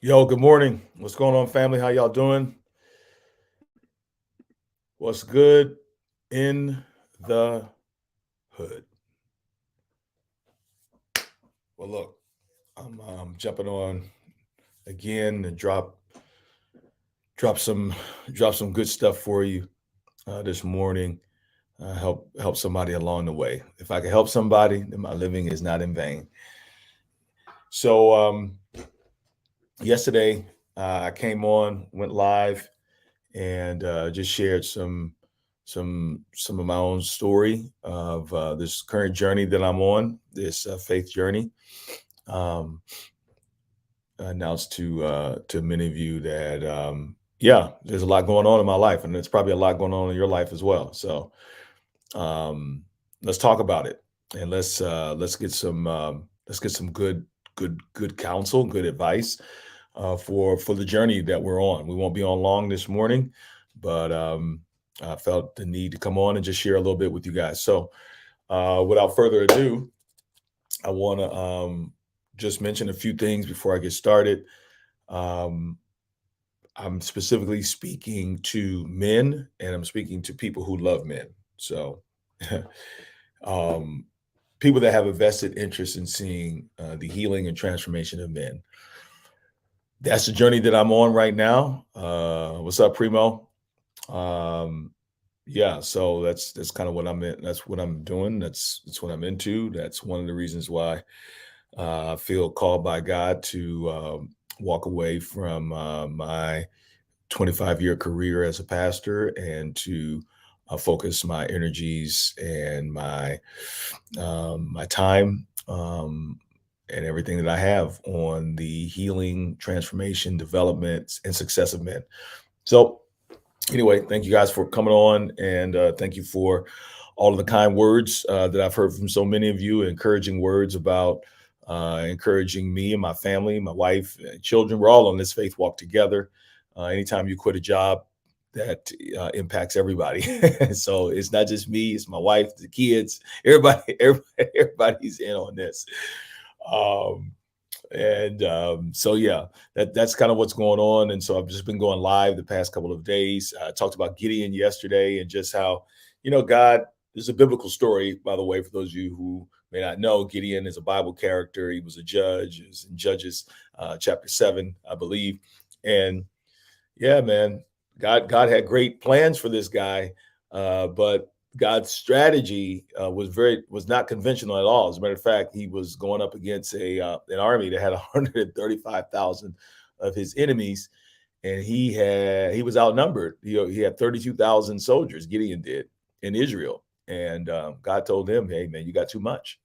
Yo, good morning. What's going on, family? How y'all doing? What's good in the hood? Well, look, I'm jumping on again to drop some drop some good stuff for you this morning. Help somebody along the way. If I can help somebody, then my living is not in vain. So yesterday I came on, went live, and just shared some of my own story of this current journey that I'm on, this faith journey. Um, I announced to many of you that yeah, there's a lot going on in my life, and there's probably a lot going on in your life as well. So um, let's talk about it, and let's get some good counsel, good advice for the journey that we're on. We won't be on long this morning, but I felt the need to come on and just share a little bit with you guys. So, without further ado, I want to just mention a few things before I get started. Um, I'm specifically speaking to men, and I'm speaking to people who love men. So, um, people that have a vested interest in seeing the healing and transformation of men. That's the journey that I'm on right now. What's up, Primo? Um, yeah, so that's kind of what I'm in. That's what I'm doing. That's what I'm into. That's one of the reasons why I feel called by God to walk away from my 25-year career as a pastor and to focus my energies and my time and everything that I have on the healing, transformation, development, and success of men. So, anyway, thank you guys for coming on, and thank you for all of the kind words that I've heard from so many of you, encouraging words about encouraging me and my family, my wife, and children. We're all on this faith walk together. Anytime you quit a job, that impacts everybody. So it's not just me; it's my wife, the kids, everybody's in on this. Um, and so yeah, that's kind of what's going on. And so I've just been going live the past couple of days. I talked about Gideon yesterday and just how, God, this is a biblical story, by the way, for those of you who may not know. Gideon is a Bible character. He was a judge. It was in Judges chapter 7, I believe. And yeah, man, God had great plans for this guy, but God's strategy was not conventional at all. As a matter of fact, he was going up against a an army that had 135,000 of his enemies, and he was outnumbered. He had 32,000 soldiers. Gideon did in Israel, and God told him, "Hey, man, you got too much."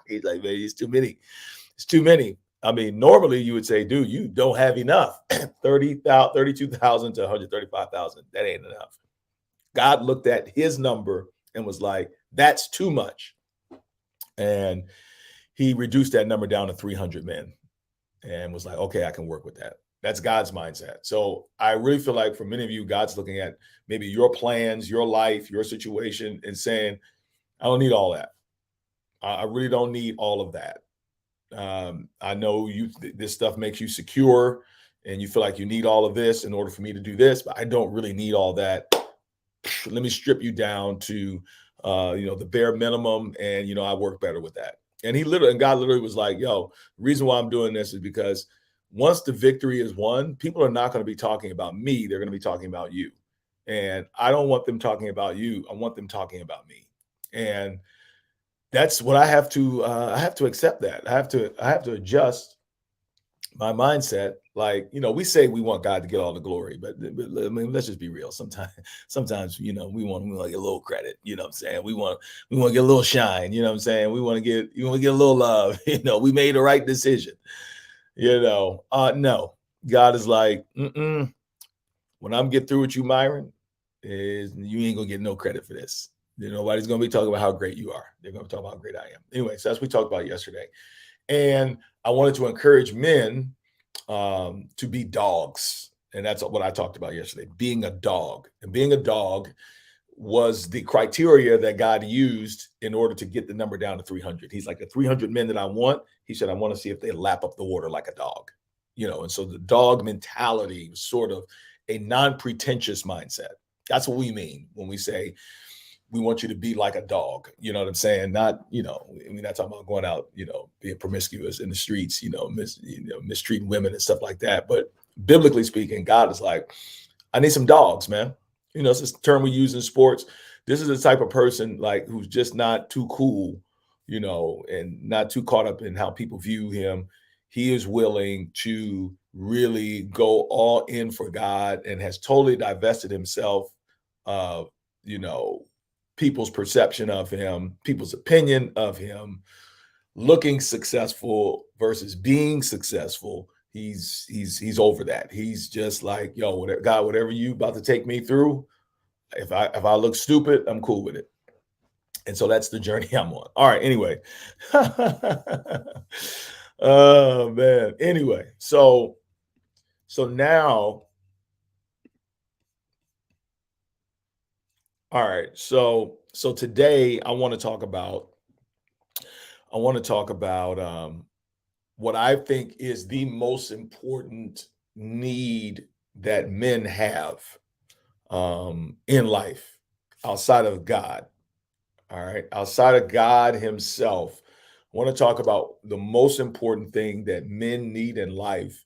He's like, "Man, it's too many. It's too many." I mean, normally you would say, dude, you don't have enough. 30,000, 32,000 to 135,000. That ain't enough. God looked at his number and was like, that's too much. And he reduced that number down to 300 men and was like, okay, I can work with that. That's God's mindset. So I really feel like for many of you, God's looking at maybe your plans, your life, your situation, and saying, I don't need all that. I really don't need all of that. I know this stuff makes you secure and you feel like you need all of this in order for me to do this, but I don't really need all that. Let me strip you down to the bare minimum, and I work better with that. And God literally was like, yo, the reason why I'm doing this is because once the victory is won, people are not going to be talking about me, they're going to be talking about you. And I don't want them talking about you, I want them talking about me. And that's what I have to accept. That I have to adjust my mindset. Like, we say we want God to get all the glory, but I mean, let's just be real. Sometimes, we want to get a little credit. You know what I'm saying? We want to get a little shine. You know what I'm saying? We want to get a little love. We made the right decision. No, God is like, when I'm get through with you, Myron, is you ain't gonna get no credit for this. Nobody's gonna be talking about how great you are. They're gonna talk about how great I am. Anyway, so that's what we talked about yesterday. And I wanted to encourage men to be dogs. And that's what I talked about yesterday, being a dog. And being a dog was the criteria that God used in order to get the number down to 300. He's like, the 300 men that I want, he said, I want to see if they lap up the water like a dog. and so the dog mentality was sort of a non-pretentious mindset. That's what we mean when we say we want you to be like a dog. You know what I'm saying? Not, we're not talking about going out, being promiscuous in the streets, mistreating women and stuff like that. But biblically speaking, God is like, I need some dogs, man. It's a term we use in sports. This is the type of person like who's just not too cool, and not too caught up in how people view him. He is willing to really go all in for God and has totally divested himself of, people's perception of him, people's opinion of him, looking successful versus being successful. He's over that. He's just like, yo, whatever, God, whatever you about to take me through, if I look stupid, I'm cool with it. And so that's the journey I'm on. All right. Anyway. Oh man. Anyway, so now, all right. So today I want to talk about what I think is the most important need that men have in life outside of God. All right. Outside of God himself, I want to talk about the most important thing that men need in life,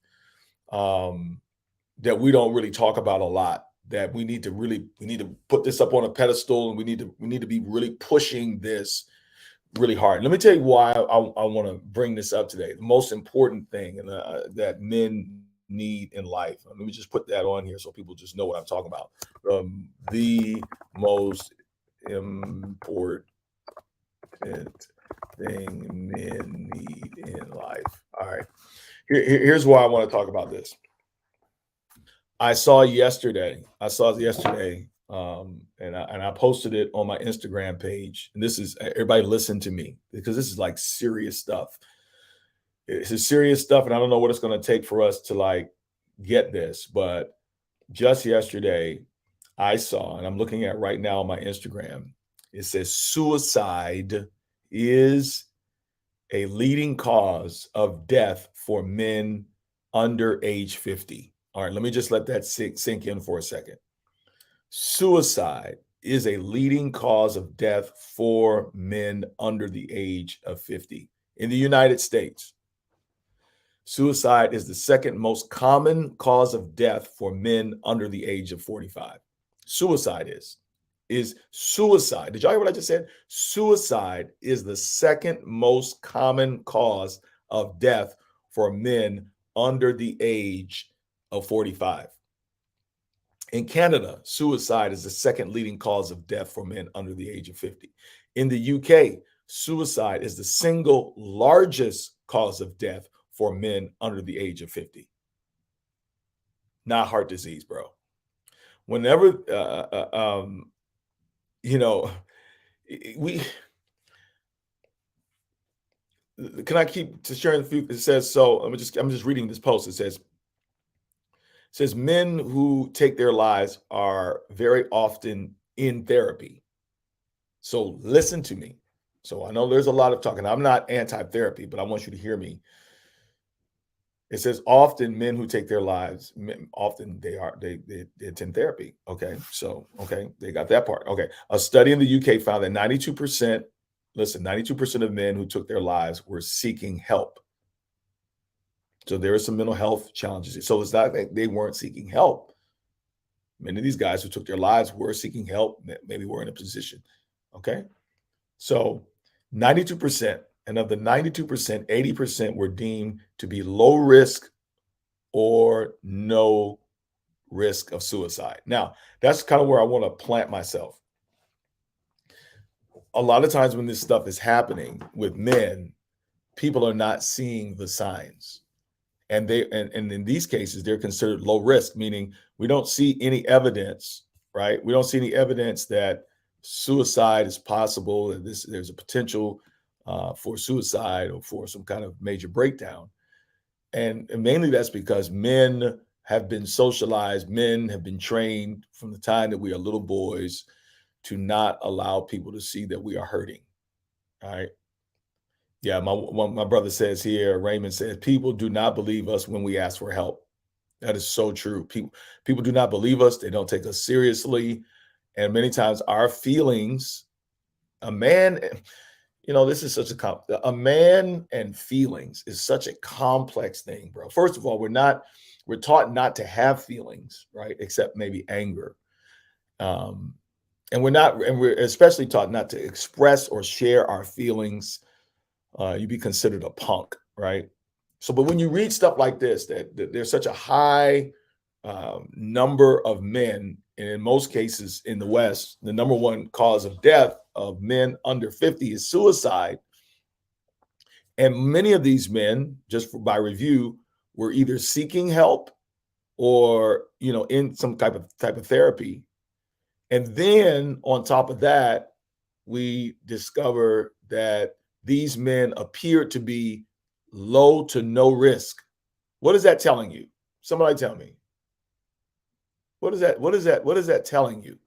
that we don't really talk about a lot, that we need to put this up on a pedestal, and we need to be really pushing this really hard. Let me tell you why I want to bring this up today. The most important thing that men need in life. Let me just put that on here so people just know what I'm talking about. The most important thing men need in life. All right. Here's why I want to talk about this. I saw yesterday, and I posted it on my Instagram page. And this is, everybody listen to me, because this is like serious stuff. It's a serious stuff, and I don't know what it's going to take for us to like get this. But just yesterday, I saw, and I'm looking at right now on my Instagram, it says suicide is a leading cause of death for men under age 50. All right, let me just let that sink in for a second. Suicide is a leading cause of death for men under the age of 50 in the United States. Suicide is the second most common cause of death for men under the age of 45. Suicide is suicide. Did y'all hear what I just said? Suicide is the second most common cause of death for men under the age of 45. In Canada, suicide is the second leading cause of death for men under the age of 50. In the UK, suicide is the single largest cause of death for men under the age of 50. Not heart disease, bro. Whenever, we can I keep to sharing the few? It says so. I'm just reading this post. It says men who take their lives are very often in therapy. So listen to me. So I know there's a lot of talking. I'm not anti-therapy, but I want you to hear me. It says often men who take their lives, often they attend therapy. Okay, so they got that part. Okay, a study in the UK found that 92%, 92% of men who took their lives were seeking help. So there are some mental health challenges. So it's not that they weren't seeking help. Many of these guys who took their lives were seeking help. Maybe were in a position. Okay, so 92%. And of the 92%, 80% were deemed to be low risk or no risk of suicide. Now, that's kind of where I want to plant myself. A lot of times when this stuff is happening with men, people are not seeing the signs. And in these cases, they're considered low risk, meaning we don't see any evidence, right? We don't see any evidence that suicide is possible, that there's a potential for suicide or for some kind of major breakdown. And mainly that's because men have been socialized, men have been trained from the time that we are little boys to not allow people to see that we are hurting. All right. Yeah, my brother says here, Raymond says, people do not believe us when we ask for help. That is so true. People do not believe us. They don't take us seriously. And many times our feelings, a man, this is such a man and feelings is such a complex thing, bro. First of all, we're taught not to have feelings, right? Except maybe anger. Um, and we're especially taught not to express or share our feelings. You'd be considered a punk, right? So, but when you read stuff like this, that there's such a high number of men, and in most cases in the West, the number one cause of death of men under 50 is suicide. And many of these men, by review, were either seeking help or in some type of therapy. And then on top of that, we discover that these men appear to be low to no risk. What is that telling you? Somebody tell me. What is that telling you?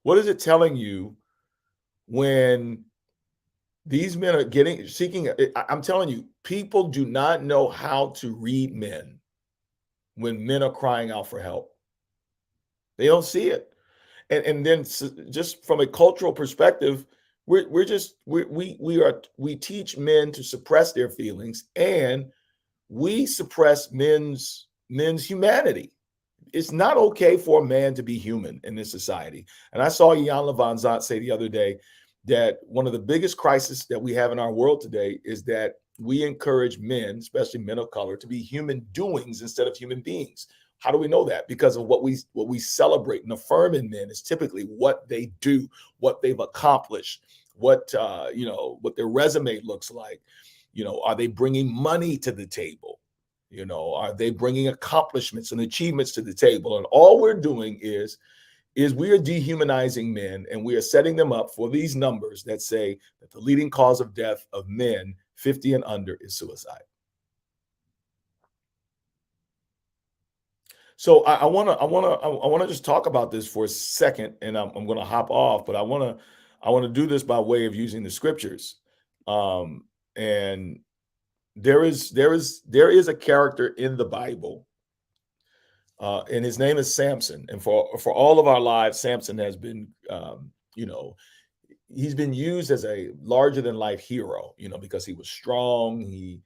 What is it telling you when these men are seeking? I'm telling you, people do not know how to read men when men are crying out for help. They don't see it. And then just from a cultural perspective, we teach men to suppress their feelings, and we suppress men's humanity. It's not okay for a man to be human in this society. And I saw Jan Van Zant say the other day that one of the biggest crises that we have in our world today is that we encourage men, especially men of color, to be human doings instead of human beings. How do we know that? Because of what we celebrate and affirm in men is typically what they do, what they've accomplished, what their resume looks like. Are they bringing money to the table? Are they bringing accomplishments and achievements to the table? And all we're doing is we are dehumanizing men, and we are setting them up for these numbers that say that the leading cause of death of men 50 and under is suicide. So I want to just talk about this for a second, and I'm going to hop off, but I want to do this by way of using the scriptures. And there is a character in the Bible, and his name is Samson. And for all of our lives, Samson has been, he's been used as a larger than life hero, because he was strong. He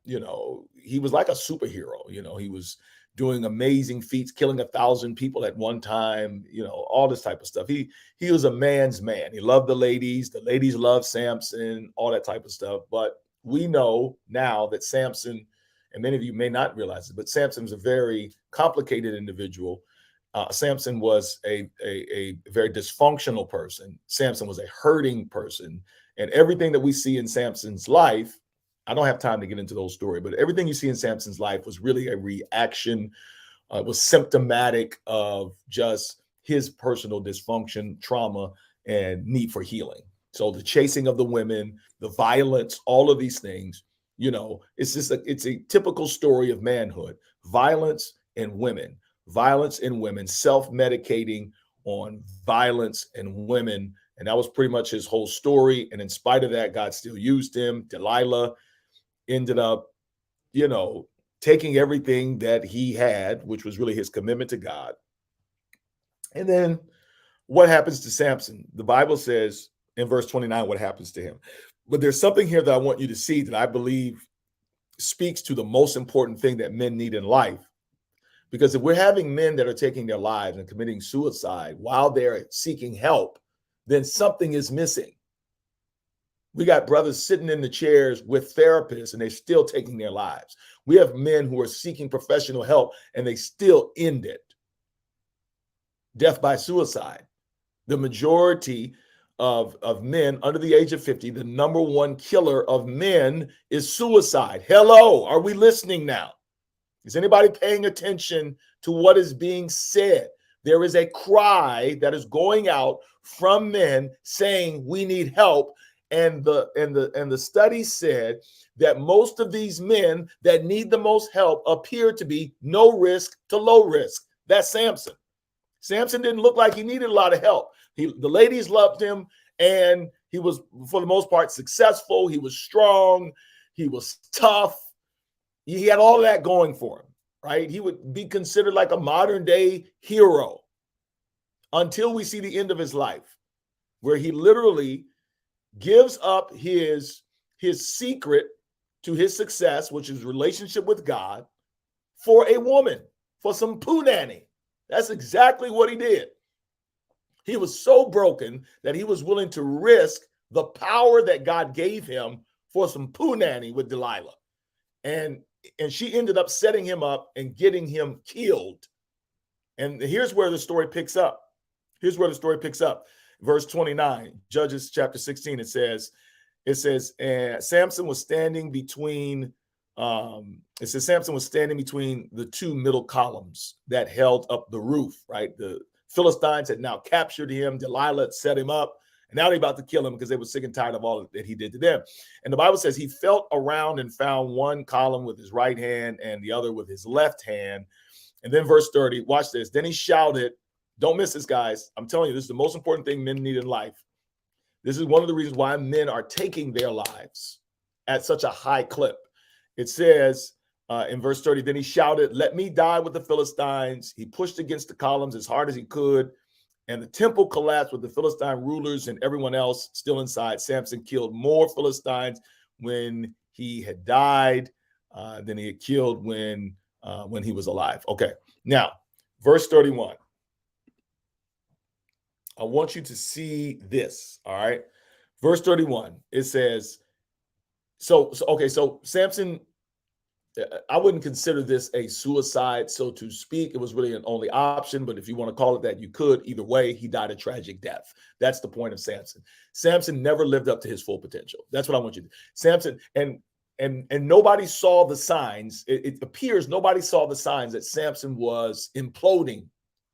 was like a superhero. He was doing amazing feats, killing 1,000 people at one time, all this type of stuff. He was a man's man. He loved the ladies loved Samson, all that type of stuff. But we know now that Samson, and many of you may not realize it, but Samson was a very complicated individual. Samson was a very dysfunctional person. Samson was a hurting person. And everything that we see in Samson's life, I don't have time to get into those stories, but everything you see in Samson's life was really a reaction. It was symptomatic of just his personal dysfunction, trauma, and need for healing. So the chasing of the women, the violence, all of these things, it's a typical story of manhood: violence in women, self-medicating on violence in women. And that was pretty much his whole story. And in spite of that, God still used him. Delilah ended up, taking everything that he had, which was really his commitment to God. And then what happens to Samson? The Bible says in verse 29 what happens to him. But there's something here that I want you to see that I believe speaks to the most important thing that men need in life. Because if we're having men that are taking their lives and committing suicide while they're seeking help, then something is missing. We got brothers sitting in the chairs with therapists and they're still taking their lives. We have men who are seeking professional help and they still end it. Death by suicide. The majority of men under the age of 50, the number one killer of men is suicide. Hello, are we listening now? Is anybody paying attention to what is being said? There is a cry that is going out from men saying we need help. And the study said that most of these men that need the most help appear to be no risk to low risk. That's Samson. Samson didn't look like he needed a lot of help. The ladies loved him, and He was, for the most part, successful. He was strong. He was tough. He had all of that going for him, right? He would be considered like a modern day hero until we see the end of his life, where he literally gives up his secret to his success, which is relationship with God, for a woman, for some poo nanny. That's exactly what he did. He was so broken that he was willing to risk the power that God gave him for some poo nanny with Delilah. And she ended up setting him up and getting him killed. And here's where the story picks up. Verse 29, Judges chapter 16, it says, Samson was standing between Samson was standing between the two middle columns that held up the roof, right? The Philistines had now captured him. Delilah had set him up. And now they're about to kill him because they were sick and tired of all that he did to them. And the Bible says he felt around and found one column with his right hand and the other with his left hand. And then verse 30, watch this. Then he shouted, don't miss this, guys. I'm telling you, this is the most important thing men need in life. This is one of the reasons why men are taking their lives at such a high clip. It says in verse 30, then he shouted, let me die with the Philistines. He pushed against the columns as hard as he could, and the temple collapsed with the Philistine rulers and everyone else still inside. Samson killed more Philistines when he had died than he had killed when he was alive. Okay, now, verse 31. I want you to see this, all right? Verse 31, it says, so Samson, I wouldn't consider this a suicide, so to speak. It was really an only option, but if you want to call it that, you could. Either way, he died a tragic death. That's the point of Samson. Samson never lived up to his full potential. That's what I want you to do. Samson, and nobody saw the signs. It appears nobody saw the signs that Samson was imploding,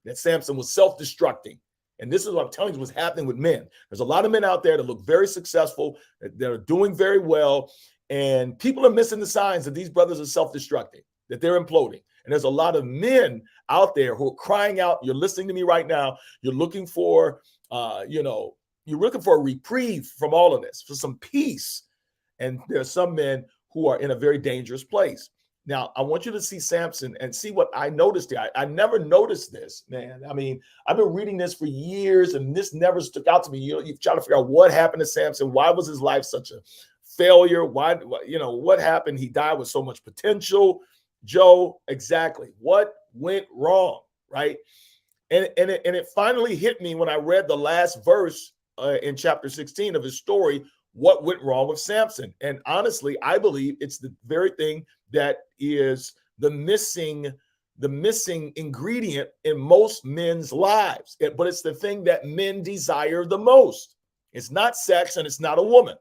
that Samson was self-destructing. And this is what I'm telling you what's happening with men. There's a lot of men out there that look very successful, that are doing very well, and people are missing the signs that these brothers are self-destructing, that they're imploding. And there's a lot of men out there who are crying out. You're listening to me right now. You're looking for, you're looking for a reprieve from all of this, for some peace. And there are some men who are in a very dangerous place. Now, I want you to see Samson and see what I noticed here. I never noticed this, man. I mean, I've been reading this for years, and this never stuck out to me. You try to figure out what happened to Samson. Why was his life such a failure? Why, what happened? He died with so much potential. Joe, exactly. What went wrong, right? And it finally hit me when I read the last verse in chapter 16 of his story, what went wrong with Samson. And honestly, I believe it's the very thing that is the missing ingredient in most men's lives. But it's the thing that men desire the most. It's not sex and it's not a woman.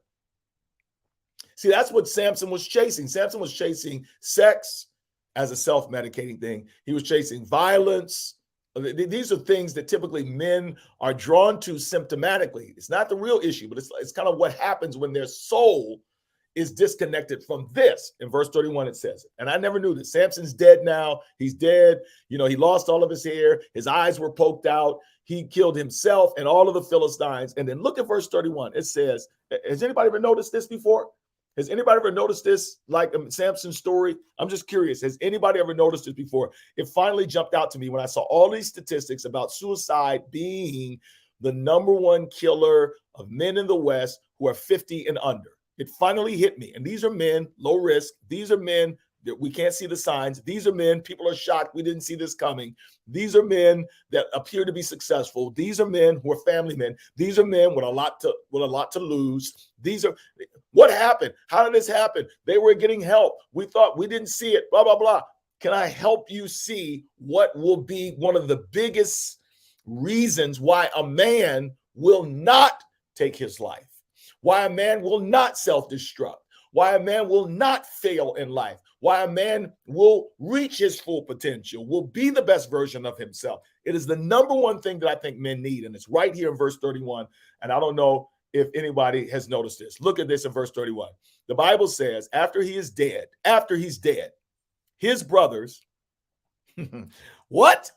See, that's what Samson was chasing. Samson was chasing sex as a self-medicating thing. He was chasing violence. These are things that typically men are drawn to symptomatically. It's not the real issue, but it's kind of what happens when their soul is disconnected from this. In verse 31, it says, and I never knew this. Samson's dead now. He's dead. He lost all of his hair. His eyes were poked out. He killed himself and all of the Philistines. And then look at verse 31. It says, has anybody ever noticed this before? Has anybody ever noticed this, like Samson's story? I'm just curious. Has anybody ever noticed this before? It finally jumped out to me when I saw all these statistics about suicide being the number one killer of men in the West who are 50 and under. It finally hit me. And these are men, low risk. These are men that we can't see the signs. These are men, people are shocked. We didn't see this coming. These are men that appear to be successful. These are men who are family men. These are men with a lot to lose. These are, what happened? How did this happen? They were getting help. We thought we didn't see it, blah, blah, blah. Can I help you see what will be one of the biggest reasons why a man will not take his life? Why a man will not self-destruct? Why a man will not fail in life? Why a man will reach his full potential, will be the best version of himself. It is the number one thing that I think men need, and it's right here in verse 31. And I don't know if anybody has noticed this. Look at this in verse 31. The Bible says after he's dead, his brothers, what?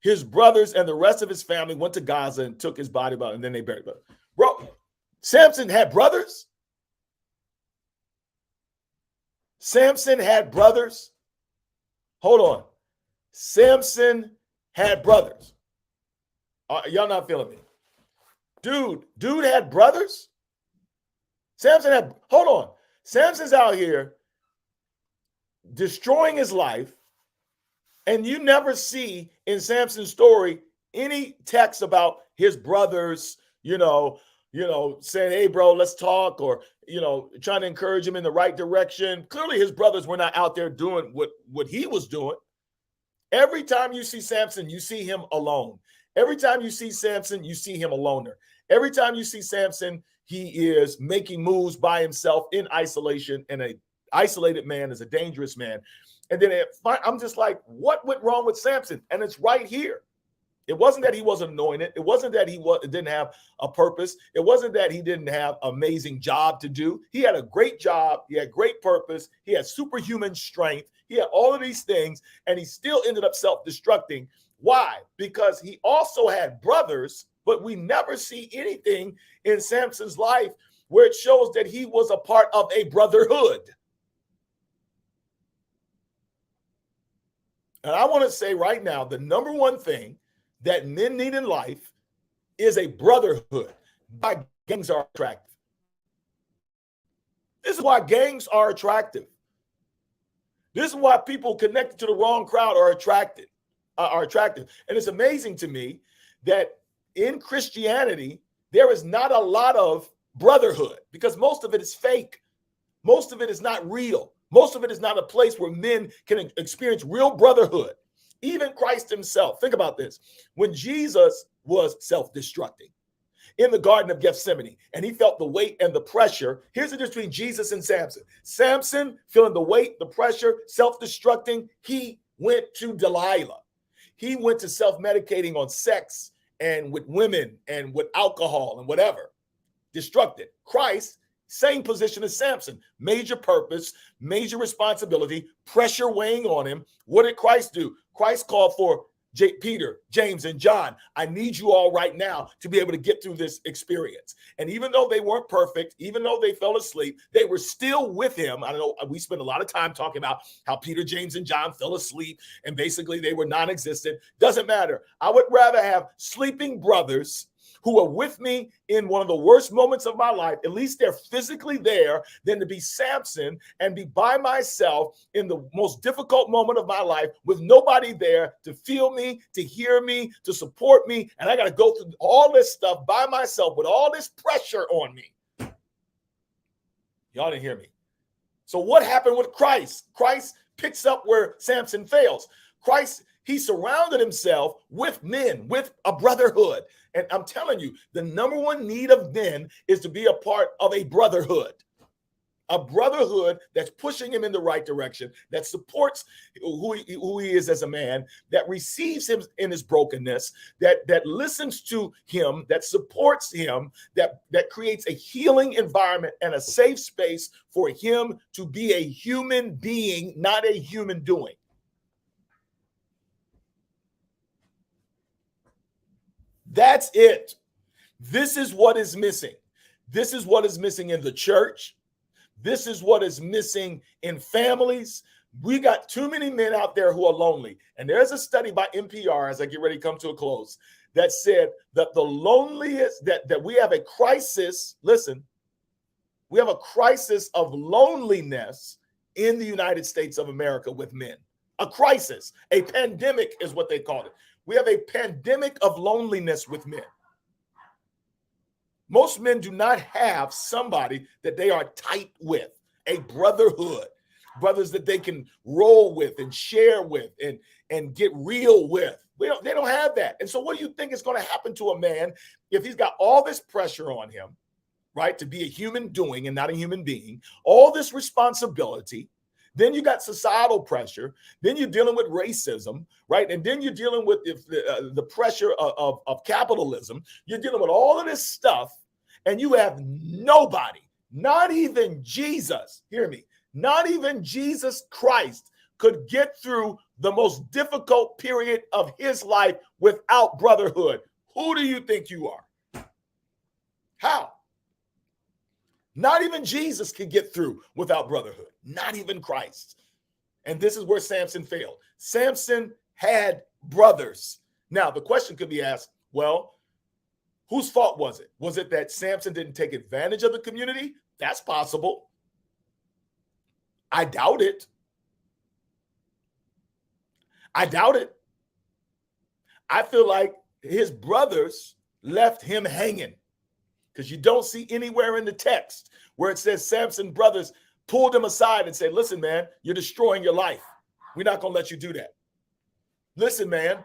His brothers and the rest of his family went to Gaza and took his body, and then they buried him. Bro, Samson had brothers. Samson had brothers. Hold on. Samson had brothers. Y'all not feeling me? Dude had brothers. Samson had, hold on. Samson's out here destroying his life, and you never see in Samson's story any text about his brothers, saying, hey, bro, let's talk, or, trying to encourage him in the right direction. Clearly, his brothers were not out there doing what he was doing. Every time you see Samson, you see him alone. Every time you see Samson, you see him a loner. Every time you see Samson, he is making moves by himself in isolation, and an isolated man is a dangerous man. And then I'm just like, what went wrong with Samson? And it's right here. It wasn't that he wasn't anointed. It wasn't that he didn't have a purpose. It wasn't that he didn't have an amazing job to do. He had a great job. He had great purpose. He had superhuman strength. He had all of these things, and he still ended up self-destructing. Why? Because he also had brothers, but we never see anything in Samson's life where it shows that he was a part of a brotherhood. And I want to say right now, the number one thing that men need in life is a brotherhood. Why gangs are attractive. This is why gangs are attractive. This is why people connected to the wrong crowd are attractive. And it's amazing to me that in Christianity, there is not a lot of brotherhood because most of it is fake. Most of it is not real. Most of it is not a place where men can experience real brotherhood. Even Christ himself. Think about this. When Jesus was self-destructing in the Garden of Gethsemane, and he felt the weight and the pressure. Here's the difference between Jesus and Samson. Samson, feeling the weight, the pressure, self-destructing, he went to Delilah. He went to self-medicating on sex and with women and with alcohol and whatever. Destructed. Christ, same position as Samson. Major purpose, major responsibility, pressure weighing on him. What did Christ do? Christ called for Peter, James, and John. I need you all right now to be able to get through this experience. And even though they weren't perfect, even though they fell asleep, they were still with him. I know we spent a lot of time talking about how Peter, James, and John fell asleep and basically they were non-existent. Doesn't matter. I would rather have sleeping brothers who are with me in one of the worst moments of my life, at least they're physically there, than to be Samson and be by myself in the most difficult moment of my life with nobody there to feel me, to hear me, to support me. And I got to go through all this stuff by myself with all this pressure on me. Y'all didn't hear me. So what happened with Christ? Christ picks up where Samson fails. Christ, he surrounded himself with men, with a brotherhood. And I'm telling you, the number one need of men is to be a part of a brotherhood that's pushing him in the right direction, that supports who he is as a man, that receives him in his brokenness, that listens to him, that supports him, that creates a healing environment and a safe space for him to be a human being, not a human doing. That's it. This is what is missing. This is what is missing in the church. This is what is missing in families. We got too many men out there who are lonely. And there's a study by NPR, as I get ready to come to a close, that said that the loneliest, that we have a crisis, listen, we have a crisis of loneliness in the United States of America with men. A crisis, a pandemic is what they call it. We have a pandemic of loneliness with men. Most men do not have somebody that they are tight with, a brotherhood, brothers that they can roll with and share with and get real with. They don't have that. And so what do you think is going to happen to a man if he's got all this pressure on him, right, to be a human doing and not a human being, all this responsibility? Then you got societal pressure. Then you're dealing with racism, right? And then you're dealing with the pressure of capitalism. You're dealing with all of this stuff, and you have nobody, not even Jesus, hear me, not even Jesus Christ could get through the most difficult period of his life without brotherhood. Who do you think you are? How? Not even Jesus could get through without brotherhood, not even Christ. And this is where Samson failed. Samson had brothers. Now, the question could be asked, well, whose fault was it? Was it that Samson didn't take advantage of the community? That's possible. I doubt it. I doubt it. I feel like his brothers left him hanging, because you don't see anywhere in the text where it says Samson's brothers pulled him aside and said, listen, man, you're destroying your life. We're not going to let you do that. Listen, man,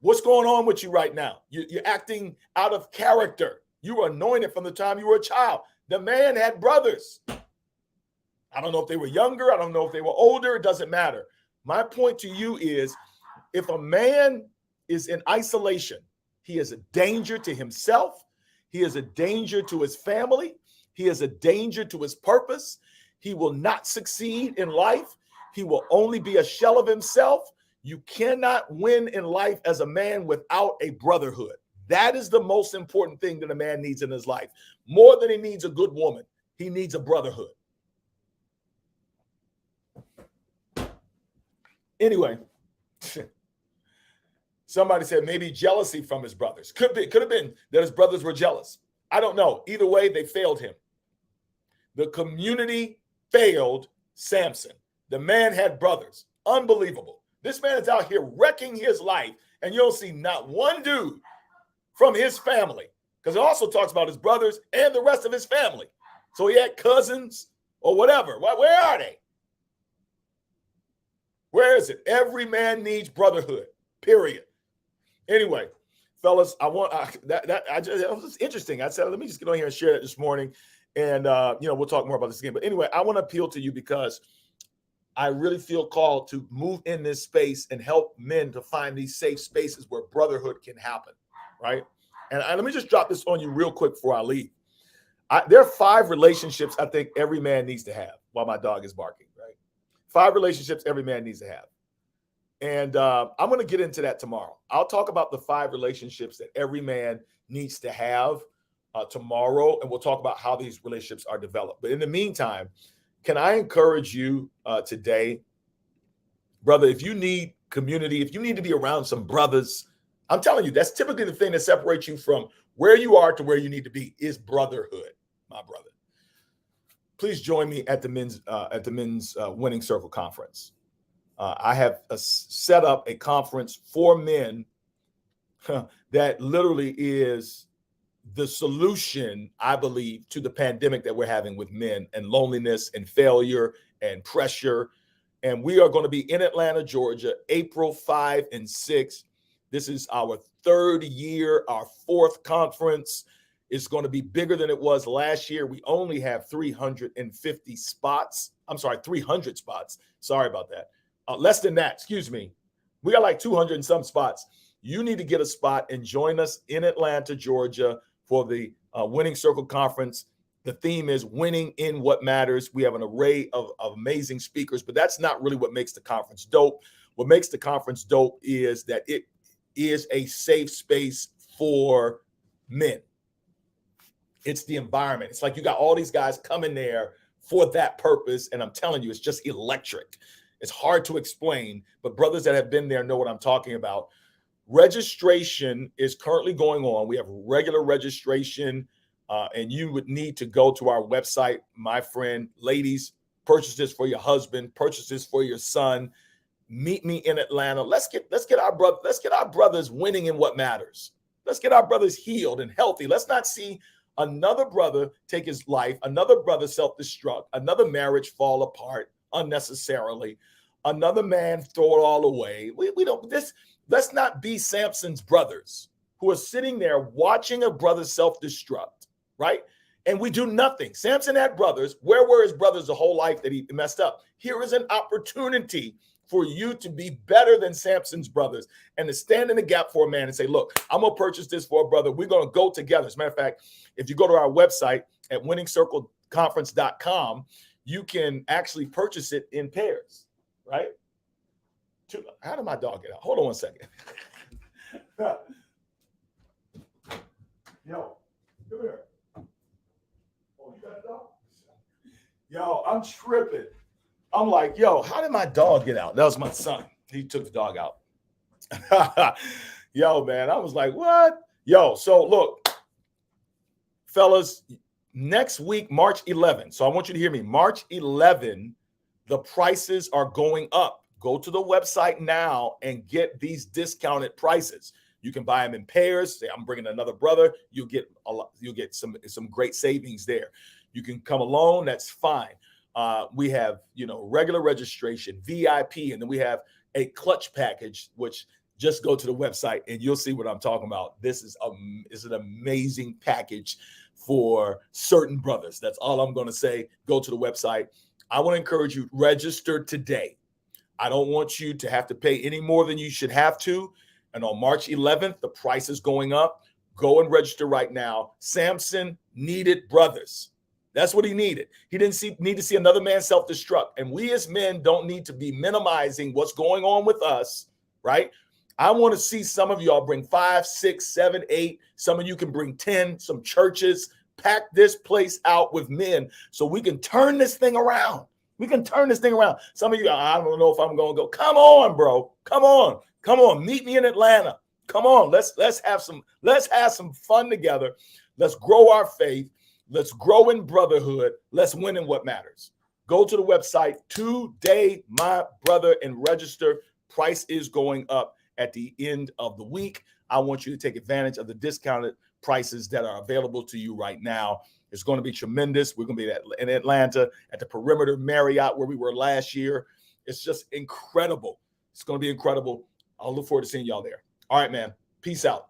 what's going on with you right now? You're acting out of character. You were anointed from the time you were a child. The man had brothers. I don't know if they were younger. I don't know if they were older. It doesn't matter. My point to you is, if a man is in isolation, he is a danger to himself. He is a danger to his family. He is a danger to his purpose. He will not succeed in life. He will only be a shell of himself. You cannot win in life as a man without a brotherhood. That is the most important thing that a man needs in his life. More than he needs a good woman, he needs a brotherhood. Anyway, somebody said maybe jealousy from his brothers. Could have been that his brothers were jealous. I don't know. Either way, they failed him. The community failed Samson. The man had brothers. Unbelievable. This man is out here wrecking his life, and you'll see not one dude from his family, because it also talks about his brothers and the rest of his family. So he had cousins or whatever. Where are they? Where is it? Every man needs brotherhood, period. Anyway, fellas, it was interesting. I said, let me just get on here and share that this morning. And, we'll talk more about this again. But anyway, I want to appeal to you because I really feel called to move in this space and help men to find these safe spaces where brotherhood can happen, right? And let me just drop this on you real quick before I leave. There are 5 relationships I think every man needs to have, while my dog is barking, right? 5 relationships every man needs to have. And I'm going to get into that tomorrow. I'll talk about the 5 relationships that every man needs to have tomorrow, and we'll talk about how these relationships are developed. But in the meantime, can I encourage you today, brother, if you need community, if you need to be around some brothers, I'm telling you, that's typically the thing that separates you from where you are to where you need to be, is brotherhood, my brother. Please join me at the men's Winning Circle Conference. I have set up a conference for men that literally is the solution, I believe, to the pandemic that we're having with men and loneliness and failure and pressure. And we are going to be in Atlanta, Georgia, April 5 and 6. This is our 3rd year, our 4th conference. It's going to be bigger than it was last year. We only have 350 spots. I'm sorry, 300 spots. Sorry about that. Less than that, excuse me. We got like 200 and some spots. You need to get a spot and join us in Atlanta, Georgia for the Winning Circle Conference. The theme is winning in what matters. We have an array of amazing speakers, but that's not really what makes the conference dope. What makes the conference dope is that it is a safe space for men. It's the environment. It's like you got all these guys coming there for that purpose. And I'm telling you, it's just electric. It's hard to explain, but brothers that have been there know what I'm talking about. Registration is currently going on. We have regular registration, and you would need to go to our website, my friend. Ladies, purchase this for your husband, purchase this for your son. Meet me in Atlanta. Let's get our brothers winning in what matters. Let's get our brothers healed and healthy. Let's not see another brother take his life, another brother self-destruct, another marriage fall apart unnecessarily, another man throw it all away. We don't this. Let's not be Samson's brothers who are sitting there watching a brother self-destruct, right? And we do nothing. Samson had brothers. Where were his brothers the whole life that he messed up? Here is an opportunity for you to be better than Samson's brothers and to stand in the gap for a man and say, look, I'm going to purchase this for a brother. We're going to go together. As a matter of fact, if you go to our website at winningscircleconference.com, you can actually purchase it in pairs, right? How did my dog get out? Hold on one second. Yo, come here. Oh, you got a dog? Yo, I'm tripping. I'm like, yo, how did my dog get out? That was my son. He took the dog out. Yo, man, I was like, what? Yo, so look, fellas, next week, March 11th. So I want you to hear me. March 11th, the prices are going up. Go to the website now and get these discounted prices. You can buy them in pairs. Say, I'm bringing another brother. You'll get some great savings there. You can come alone. That's fine. We have, regular registration, VIP, and then we have a clutch package, which just go to the website and you'll see what I'm talking about. This is an amazing package for certain brothers. That's all I'm going to say. Go to the website. I want to encourage you, register today. I don't want you to have to pay any more than you should have to. And on March 11th, the price is going up. Go and register right now. Samson needed brothers. That's what he needed. He didn't need to see another man self-destruct. And we as men don't need to be minimizing what's going on with us, right? I want to see some of y'all bring 5, 6, 7, 8. Some of you can bring 10, some churches. Pack this place out with men so we can turn this thing around. We can turn this thing around. Some of you, I don't know if I'm going to go. Come on, bro. Come on. Come on. Meet me in Atlanta. Come on. Let's have some fun together. Let's grow our faith. Let's grow in brotherhood. Let's win in what matters. Go to the website today, my brother, and register. Price is going up at the end of the week. I want you to take advantage of the discounted prices that are available to you right now. It's going to be tremendous. We're going to be in Atlanta at the Perimeter Marriott where we were last year. It's just incredible. It's going to be incredible. I'll look forward to seeing y'all there. All right, man. Peace out.